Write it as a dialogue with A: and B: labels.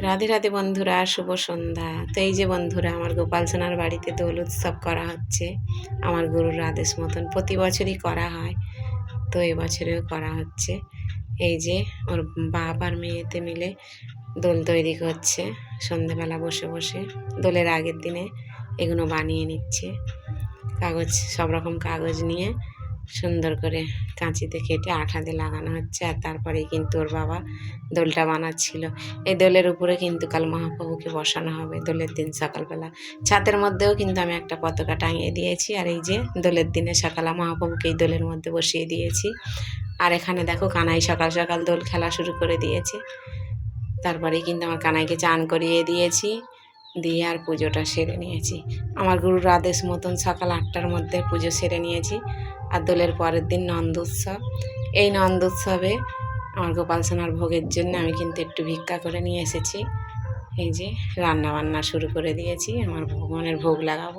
A: রাধে রাধে বন্ধুরা, শুভ সন্ধ্যা। তো এই যে বন্ধুরা, আমার গোপাল সোনার বাড়িতে দোল উৎসব করা হচ্ছে আমার গুরুর আদেশ মতন। প্রতি বছরই করা হয়, তো এবছরেও করা হচ্ছে। এই যে ওর বাপ আর মেয়েতে মিলে দোল তৈরি করছে সন্ধেবেলা বসে বসে। দোলের আগের দিনে এগুলো বানিয়ে নিচ্ছে। কাগজ, সব রকম কাগজ নিয়ে সুন্দর করে কাঁচিতে কেটে আঠা দিয়ে লাগানো হচ্ছে। আর তারপরেই কিন্তু ওর বাবা দোলটা বানাচ্ছিল। এই দোলের উপরে কিন্তু কাল মহাপ্রভুকে বসানো হবে দোলের দিন সকালবেলা। ছাদের মধ্যেও কিন্তু আমি একটা পতাকা টাঙিয়ে দিয়েছি। আর এই যে দোলের দিনে সকালে মহাপ্রভুকে এই দোলের মধ্যে বসিয়ে দিয়েছি। আর এখানে দেখো কানাই সকাল সকাল দোল খেলা শুরু করে দিয়েছে। তারপরেই কিন্তু আমার কানাইকে চান করিয়ে দিয়েছি, দিয়ে আর পুজোটা সেরে নিয়েছি। আমার গুরুর আদেশ মতন সকাল 8টার মধ্যে পুজো সেরে নিয়েছি। আর দোলের পরের দিন নন্দোৎসব। এই নন্দোৎসবে আমার গোপাল সোনার ভোগের জন্য আমি কিন্তু একটু ভিক্ষা করে নিয়ে এসেছি। এই যে রান্না বান্না শুরু করে দিয়েছি, আমার ভগবানের ভোগ লাগাবো।